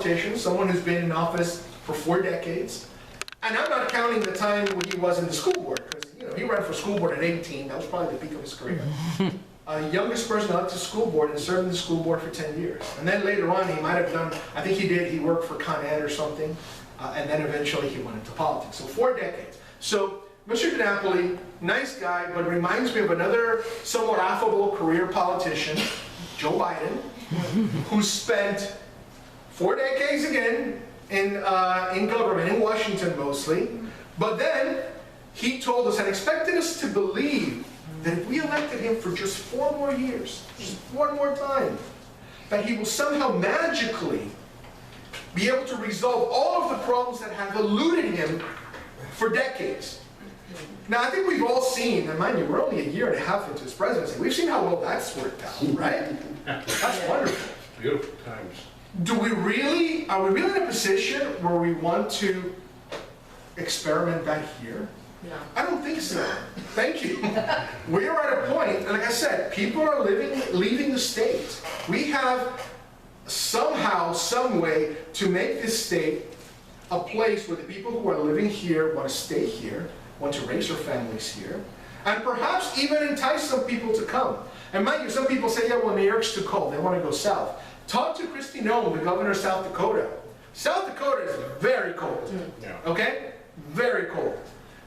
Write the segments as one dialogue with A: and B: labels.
A: politician, someone who's been in office for 4 decades. And I'm not counting the time when he was in the school board, because he ran for school board at 18. That was probably the peak of his career. Youngest person elected to school board and served in the school board for 10 years. And then later on, he might have done, I think he worked for Con Ed or something, and then eventually he went into politics. So 4 decades. So Mr. DiNapoli, nice guy, but reminds me of another somewhat affable career politician, Joe Biden, who spent 4 decades again in government, in Washington mostly, but then he told us and expected us to believe that if we elected him for just 4 more years, just one more time, that he will somehow magically be able to resolve all of the problems that have eluded him for decades. Now, I think we've all seen, and mind you, we're only a year and a half into his presidency, we've seen how well that's worked out, right? That's wonderful.
B: Beautiful times.
A: Are we really in a position where we want to experiment that here?
C: No.
A: I don't think so. Thank you. We are at a point, and like I said, people are leaving the state. We have somehow, some way to make this state a place where the people who are living here want to stay here, want to raise their families here, and perhaps even entice some people to come. And mind you, some people say, yeah, well, New York's too cold. They want to go south. Talk to Kristi Noem, the governor of South Dakota. South Dakota is very cold, okay? Very cold.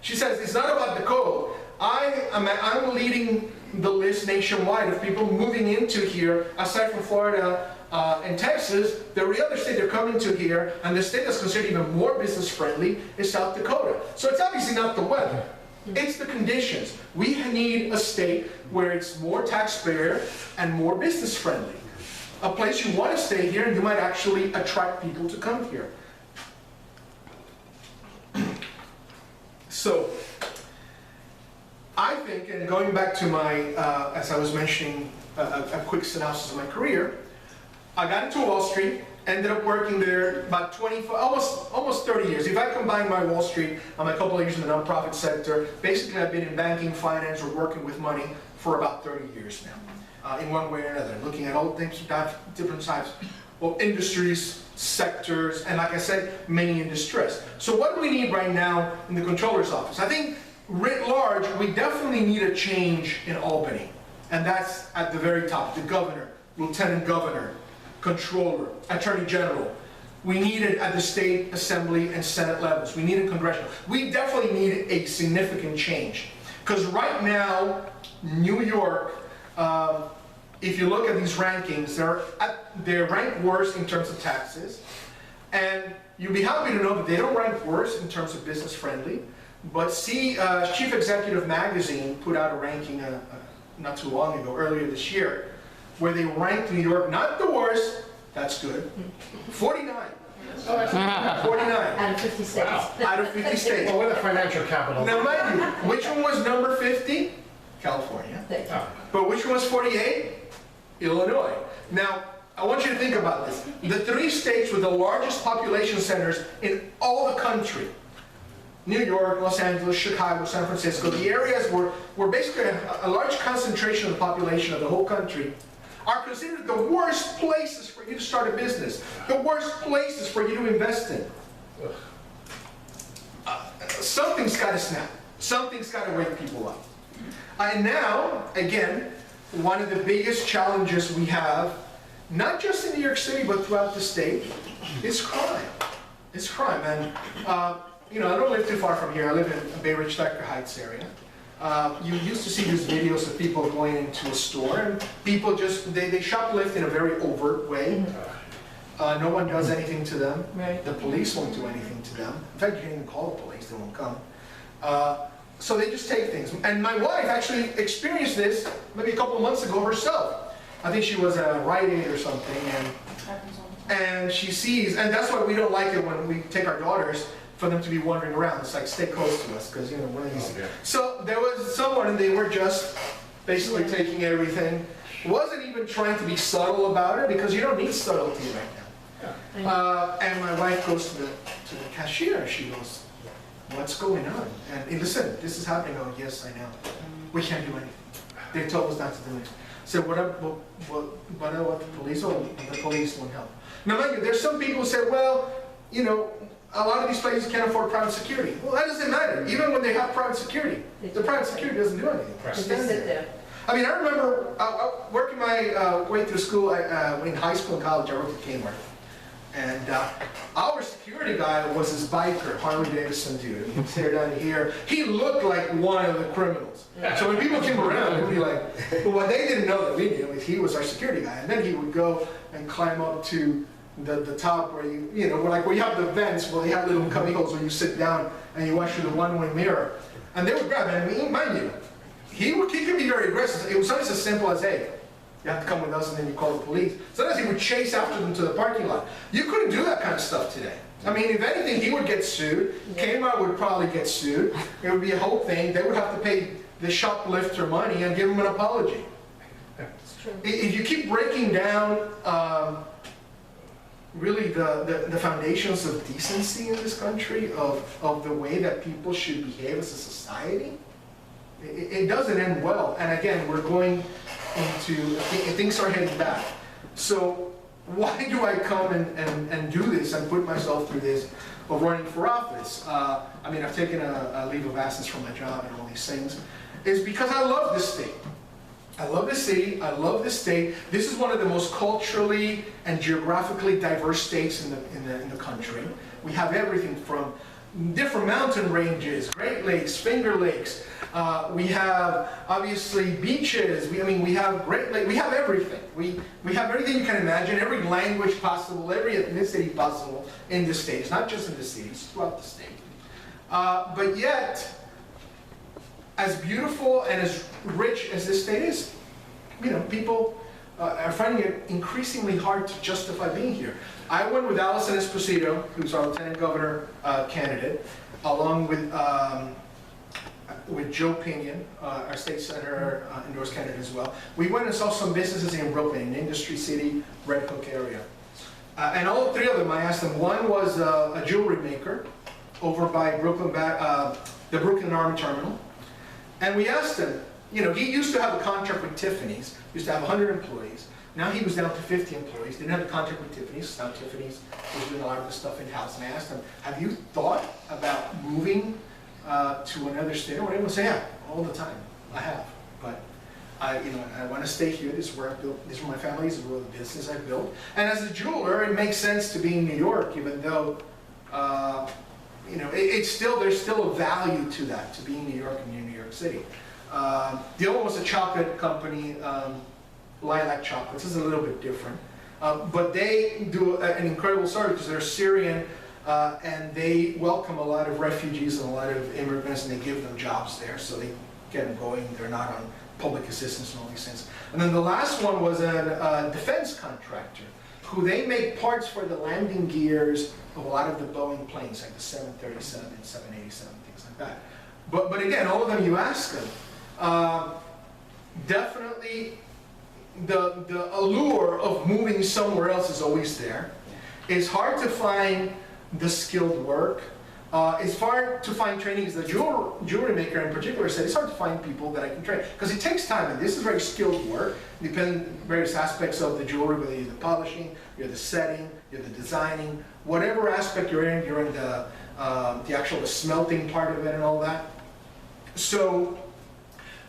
A: She says, it's not about the cold. I'm leading the list nationwide of people moving into here, aside from Florida and Texas. The other state they're coming to here, and the state that's considered even more business friendly, is South Dakota. So it's obviously not the weather. It's the conditions. We need a state where it's more taxpayer and more business friendly. A place you want to stay here, and you might actually attract people to come here. So, I think, and going back to my, as I was mentioning, a quick synopsis of my career, I got into Wall Street, ended up working there about almost 30 years. If I combine my Wall Street and my couple of years in the nonprofit sector, basically I've been in banking, finance, or working with money for about 30 years now, in one way or another, looking at all different types of industries, sectors, and like I said, many in distress. So what do we need right now in the Comptroller's office? I think, writ large, we definitely need a change in Albany. And that's at the very top, the governor, lieutenant governor, Comptroller, Attorney General. We need it at the state assembly and Senate levels. We need it congressional. We definitely need a significant change. Because right now, New York, if you look at these rankings, they're ranked worse in terms of taxes. And you'll be happy to know that they don't rank worse in terms of business friendly. But see, Chief Executive Magazine put out a ranking not too long ago, earlier this year, where they ranked New York, not the worst, that's good, 49. 49.
C: Out of 50 states.
B: Wow.
A: Out of 50 states.
B: Well, we're the financial capital.
A: Now mind you, which one was number 50? California.
B: Oh.
A: But which one was 48? Illinois. Now, I want you to think about this. The 3 states with the largest population centers in all the country, New York, Los Angeles, Chicago, San Francisco, the areas where basically a large concentration of the population of the whole country, are considered the worst places for you to start a business, the worst places for you to invest in. Something's got to snap. Something's got to wake people up. And now, again, one of the biggest challenges we have, not just in New York City, but throughout the state, is crime. It's crime. And, you know, I don't live too far from here. I live in Bay Ridge, Thacker Heights area. You used to see these videos of people going into a store, and people just, they shoplift in a very overt way. No one does anything to them.
C: Right.
A: The police won't do anything to them. In fact, you can't even call the police, they won't come. So they just take things. And my wife actually experienced this maybe a couple of months ago herself. I think she was at Rite Aid or something, and she sees, and that's why we don't like it when we take our daughters, for them to be wandering around. It's like, stay close to us, because, you know, one of these.
B: yeah.
A: So there was someone, and they were just basically taking everything. Wasn't even trying to be subtle about it, because you don't need subtlety right now. And my wife goes to the cashier, and she goes, what's going on? And hey, listen, this is happening. Oh, yes, I know. We can't do anything. They told us not to do anything. Said, what the police won't help. Now, mind you, there's some people who say, well, you know, a lot of these places can't afford private security. Well, that doesn't matter. Even when they have private security, the private security doesn't do anything.
C: They just sit there.
A: I mean, I remember working my way through school, in high school and college, I worked at Kmart. And our security guy was this biker, Harley Davidson dude. He'd sit down here. He looked like one of the criminals. So when people came around, they'd be like, but what they didn't know that we knew is he was our security guy. And then he would go and climb up to the top where you know, where you have the vents, well, they have little cubby holes where you sit down and you watch through the one-way mirror. And they would grab him. And mind you, he could be very aggressive. It was always as simple as, hey, you have to come with us, and then you call the police. Sometimes he would chase after them to the parking lot. You couldn't do that kind of stuff today. I mean, if anything, he would get sued. Kmart would probably get sued. It would be a whole thing. They would have to pay the shoplifter money and give him an apology.
C: It's true.
A: If you keep breaking down really the foundations of decency in this country, of the way that people should behave as a society, it doesn't end well. And again, we're going into, things are heading back. So why do I come and do this and put myself through this of running for office? I mean, I've taken a leave of absence from my job and all these things. It's because I love this state. I love this city, I love this state. This is one of the most culturally and geographically diverse states in the country. We have everything from different mountain ranges, Great Lakes, Finger Lakes. We have, obviously, beaches. We have Great Lakes. We have everything. We have everything you can imagine, every language possible, every ethnicity possible in this state. It's not just in the city, it's throughout the state. But yet, as beautiful and as rich as this state is, you know, people are finding it increasingly hard to justify being here. I went with Allison Esposito, who's our lieutenant governor candidate, along with Joe Pinion, our state senator endorsed candidate as well. We went and saw some businesses in Brooklyn, in Industry City, Red Hook area. And all three of them, I asked them, one was a jewelry maker over by Brooklyn, the Brooklyn Army Terminal. And we asked him, you know, he used to have a contract with Tiffany's, used to have 100 employees. Now he was down to 50 employees, didn't have a contract with Tiffany's, now Tiffany's was doing a lot of the stuff in-house. And I asked him, have you thought about moving to another state? Or anyone say, yeah, all the time, I have. But I want to stay here, this is where I built, this is where my family is, this is where the business I built. And as a jeweler, it makes sense to be in New York, even though, you know, there's still a value to that, to be in New York and in New York City. The other one was a chocolate company, Lilac Chocolates. This is a little bit different. But they do an incredible service because they're Syrian and they welcome a lot of refugees and a lot of immigrants, and they give them jobs there so they get them going. They're not on public assistance and all these things. And then the last one was a defense contractor who they make parts for the landing gears of a lot of the Boeing planes, like the 737, 787, things like that. But again, all of them, you ask them, definitely the allure of moving somewhere else is always there. It's hard to find the skilled work. It's hard to find training. As the jewelry maker in particular said, it's hard to find people that I can train because it takes time, and this is very skilled work, depending on various aspects of the jewelry, whether you're the polishing, you're the setting, you're the designing, whatever aspect you're in the actual smelting part of it and all that. So,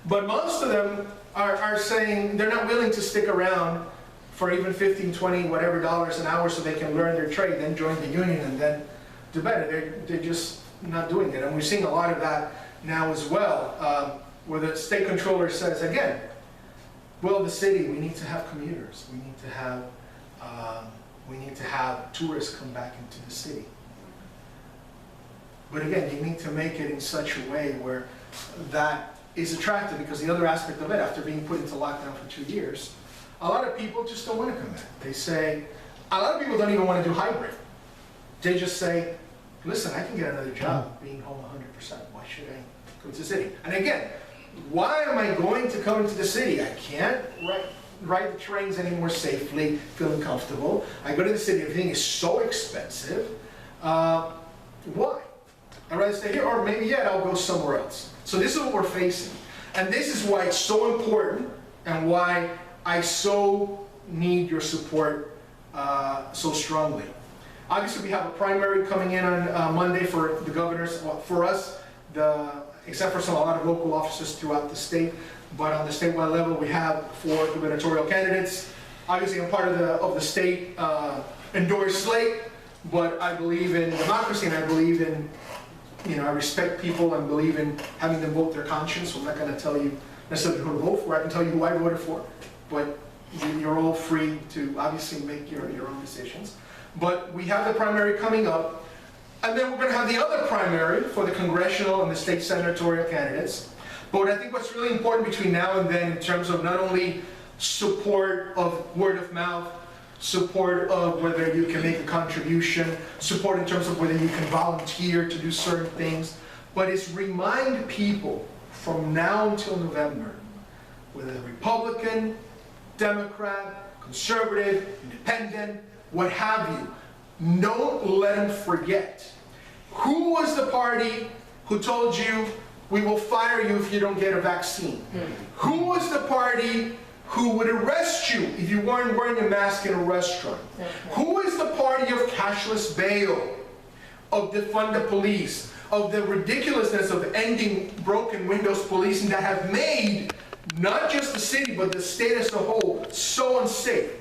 A: but most of them are saying they're not willing to stick around for even 15, 20, whatever dollars an hour so they can learn their trade, then join the union and then do better. They're just not doing it. And we're seeing a lot of that now as well, where the state controller says, again, well, the city, we need to have commuters. We need to have tourists come back into the city. But again, you need to make it in such a way where that is attractive, because the other aspect of it, after being put into lockdown for 2 years, a lot of people just don't want to come back. They say, a lot of people don't even want to do hybrid. They just say, listen, I can get another job being home 100%. Why should I come to the city? And again, why am I going to come into the city? I can't ride the trains anymore safely, feeling comfortable. I go to the city, everything is so expensive. Why? I'd rather stay here, or maybe yet I'll go somewhere else. So this is what we're facing. And this is why it's so important, and why I so need your support so strongly. Obviously, we have a primary coming in on Monday for the governors. Well, for us, except for a lot of local offices throughout the state, but on the statewide level, we have 4 gubernatorial candidates. Obviously, I'm part of the state endorsed slate, but I believe in democracy and I believe in, I respect people and believe in having them vote their conscience. So I'm not going to tell you necessarily who to vote for. I can tell you who I voted for, but you're all free to obviously make your own decisions. But we have the primary coming up, and then we're going to have the other primary for the congressional and the state senatorial candidates. But I think what's really important between now and then in terms of not only support of word of mouth, support of whether you can make a contribution, support in terms of whether you can volunteer to do certain things, but it's remind people from now until November, whether they're Republican, Democrat, conservative, independent, what have you, don't let them forget. Who was the party who told you, we will fire you if you don't get a vaccine? Who was the party who would arrest you if you weren't wearing a mask in a restaurant? Who is the party of cashless bail, of defund the police, of the ridiculousness of ending broken windows policing that have made not just the city but the state as a whole so unsafe?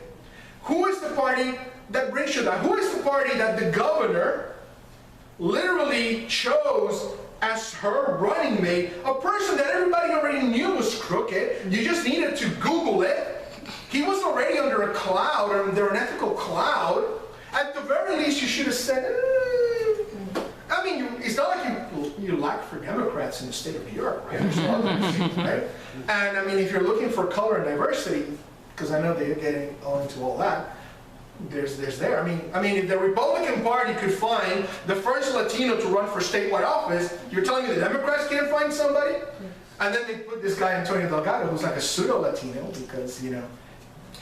A: Who is the party that brings you that? Who is the party that the governor literally chose as her running mate, a person that everybody already knew was crooked? You just needed to Google it. He was already under a cloud, under an ethical cloud. At the very least, you should have said, I mean, it's not like you lack for Democrats in the state of New York, right? There's others, right? And I mean, if you're looking for color and diversity, because I know they're getting all into all that, there's there. I mean, if the Republican Party could find the first Latino to run for statewide office, you're telling me the Democrats can't find somebody? And then they put this guy Antonio Delgado, who's like a pseudo-Latino, because he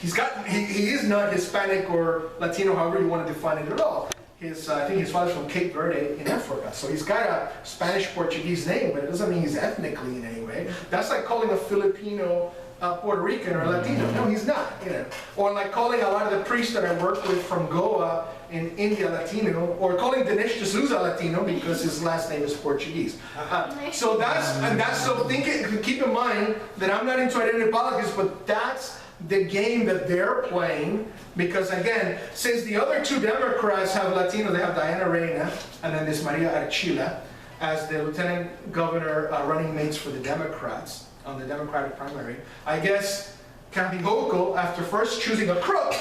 A: is not Hispanic or Latino, however you want to define it at all. I think his father's from Cape Verde in Africa, so he's got a Spanish-Portuguese name, but it doesn't mean he's ethnically in any way. That's like calling a Filipino Puerto Rican or Latino. No, he's not, Or like calling a lot of the priests that I work with from Goa in India Latino, or calling Dinesh D'Souza Latino because his last name is Portuguese. So keep in mind that I'm not into identity politics, but that's the game that they're playing, because again, since the other 2 Democrats have Latino, they have Diana Reina and then this Maria Archila as the lieutenant governor running mates for the Democrats on the Democratic primary. I guess Kathy Hochul, after first choosing a crook,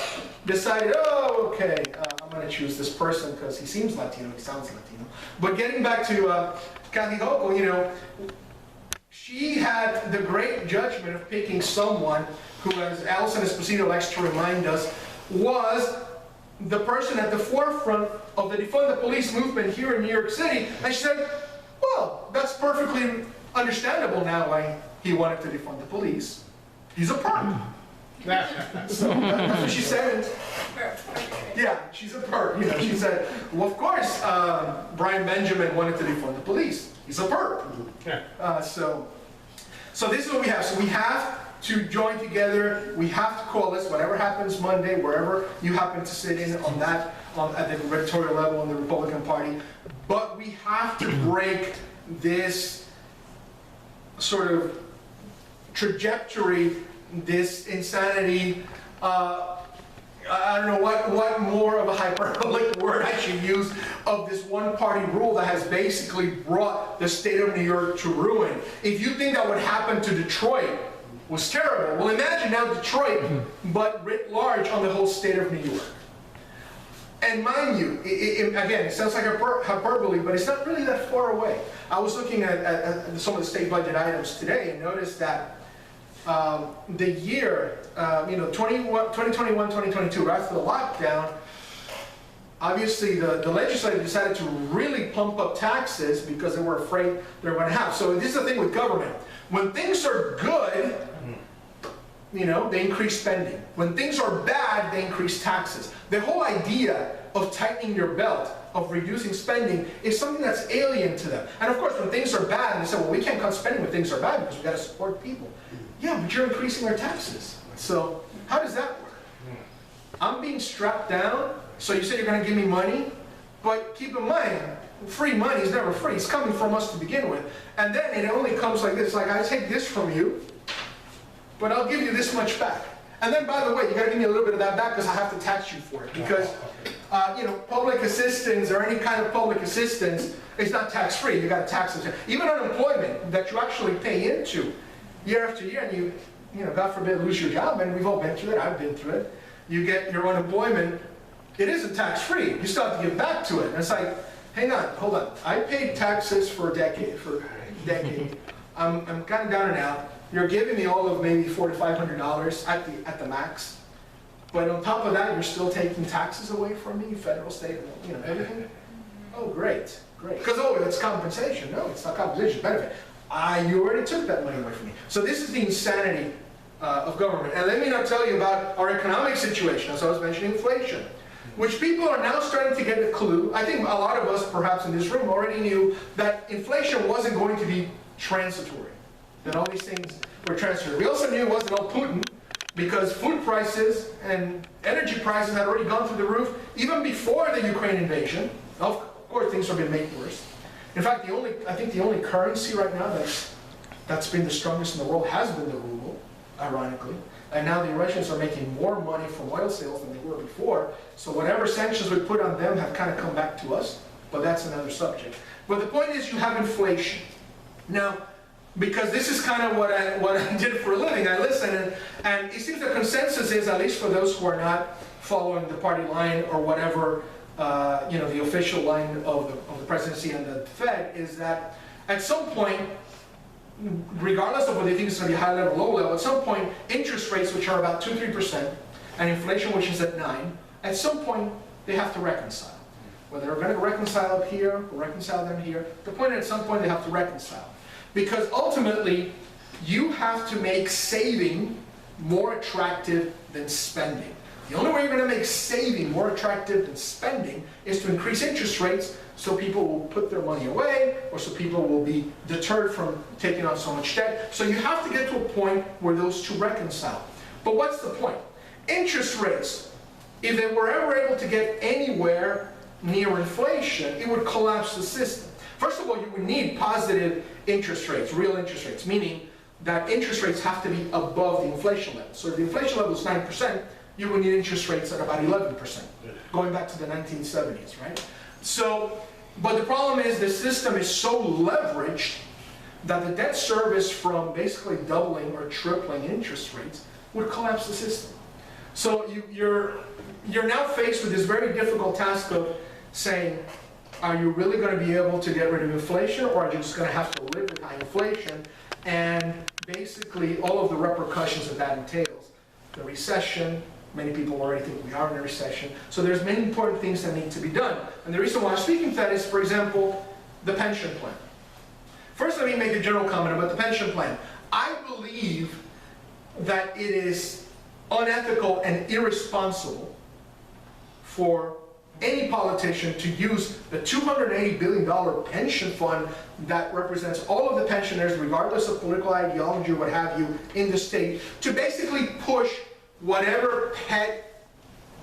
A: decided, oh, okay, I'm going to choose this person because he seems Latino, he sounds Latino. But getting back to Kathy Hochul, she had the great judgment of picking someone who, as Alison Esposito likes to remind us, was the person at the forefront of the defund the police movement here in New York City. And she said, well, that's perfectly understandable now why he wanted to defund the police. He's a perp. So that's what she said. Yeah, she's a perp. She said, well, of course, Brian Benjamin wanted to defund the police. He's a perp. So this is what we have. So we have to join together. We have to coalesce. Whatever happens Monday, wherever you happen to sit in on that, at the gubernatorial level in the Republican Party. But we have to break this sort of trajectory, this insanity. I don't know what more of a hyperbolic word I should use of this one-party rule that has basically brought the state of New York to ruin. If you think that what happened to Detroit was terrible, well, imagine now Detroit, but writ large on the whole state of New York. And mind you, again, it sounds like hyperbole, but it's not really that far away. I was looking at some of the state budget items today and noticed that the year, 2021, 2022, right after the lockdown, obviously the legislature decided to really pump up taxes because they were afraid they were going to have. So this is the thing with government. When things are good, they increase spending. When things are bad, they increase taxes. The whole idea of tightening your belt, of reducing spending, is something that's alien to them. And of course, when things are bad, and they say, well, we can't cut spending when things are bad because we've got to support people. Yeah, but you're increasing our taxes. So How does that work? I'm being strapped down, so you say you're gonna give me money, but keep in mind, free money is never free. It's coming from us to begin with. And then it only comes like this, like I take this from you, but I'll give you this much back. And then, by the way, you gotta give me a little bit of that back because I have to tax you for it. Because, public assistance or any kind of public assistance is not tax-free. You gotta tax it. Even unemployment that you actually pay into year after year, and you know, God forbid, lose your job, and we've all been through it, I've been through it. You get your unemployment, it isn't tax-free. You still have to give back to it. And it's like, hang on, hold on. I paid taxes for a decade, I'm kind of down and out. You're giving me all of maybe $400 to $500 at the max. But on top of that, you're still taking taxes away from me, federal, state, everything. Oh, great. Because, it's compensation. No, it's not compensation, it's benefit. You already took that money away from me. So this is the insanity of government. And let me now tell you about our economic situation, as I was mentioning inflation, which people are now starting to get a clue. I think a lot of us, perhaps in this room, already knew that inflation wasn't going to be transitory, that all these things were transitory. We also knew it wasn't all Putin, because food prices and energy prices had already gone through the roof even before the Ukraine invasion. Of course, things have been made worse. In fact, I think the only currency right now that's been the strongest in the world has been the ruble, ironically. And now the Russians are making more money from oil sales than they were before. So whatever sanctions we put on them have kind of come back to us, but that's another subject. But the point is, you have inflation. Now, because this is kind of what I did for a living, I listen, and it seems the consensus is, at least for those who are not following the party line or whatever, the official line of the presidency and the Fed, is that at some point, regardless of whether they think it's going to be high level or low level, at some point, interest rates, which are about 2-3%, and inflation, which is at 9%, at some point, they have to reconcile. Whether they're going to reconcile up here or reconcile them here, the point is, at some point, they have to reconcile. Because ultimately, you have to make saving more attractive than spending. The only way you're going to make saving more attractive than spending is to increase interest rates, so people will put their money away, or so people will be deterred from taking on so much debt. So you have to get to a point where those two reconcile. But what's the point? Interest rates, if they were ever able to get anywhere near inflation, it would collapse the system. First of all, you would need positive interest rates, real interest rates, meaning that interest rates have to be above the inflation level. So if the inflation level is 9%, you would need interest rates at about 11%, going back to the 1970s, right? So, but the problem is the system is so leveraged that the debt service from basically doubling or tripling interest rates would collapse the system. So you're now faced with this very difficult task of saying, are you really going to be able to get rid of inflation, or are you just going to have to live with high inflation and basically all of the repercussions that that entails? The recession, many people already think we are in a recession. So there's many important things that need to be done. And the reason why I'm speaking to that is, for example, the pension plan. First, let me make a general comment about the pension plan. I believe that it is unethical and irresponsible for any politician to use the $280 billion pension fund that represents all of the pensioners, regardless of political ideology or what have you, in the state, to basically push whatever pet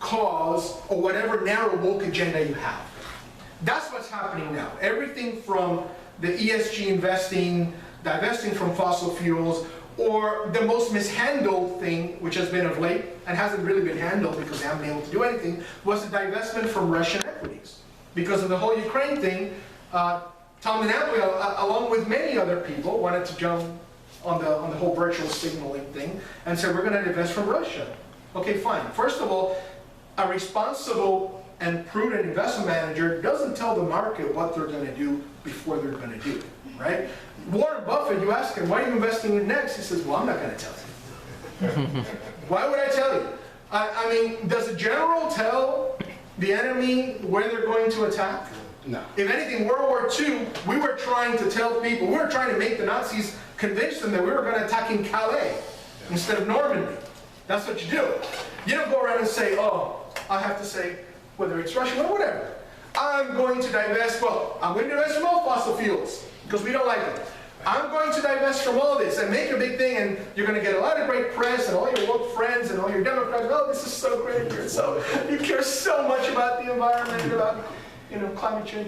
A: cause or whatever narrow woke agenda you have. That's what's happening now. Everything from the ESG investing, divesting from fossil fuels, or the most mishandled thing, which has been of late, and hasn't really been handled because they haven't been able to do anything, was the divestment from Russian equities. Because of the whole Ukraine thing, Tom DiNapoli, along with many other people, wanted to jump on the whole virtual signaling thing, and said, we're going to divest from Russia. Okay, fine. First of all, a responsible and prudent investment manager doesn't tell the market what they're going to do before they're going to do it, right? Warren Buffett, you ask him, why are you investing in next? He says, well, I'm not going to tell you. Why would I tell you? I mean, does a general tell the enemy where they're going to attack?
B: No.
A: If anything, World War II, we were trying to tell people, we were trying to make the Nazis convince them that we were going to attack in Calais instead of Normandy. That's what you do. You don't go around and say, oh, I have to say, whether it's Russia or whatever, I'm going to divest, well, I'm going to divest from all fossil fuels because we don't like them. I'm going to divest from all this and make a big thing, and you're going to get a lot of great press and all your woke friends and all your Democrats. Oh, this is so great. You care so much about the environment and about, climate change.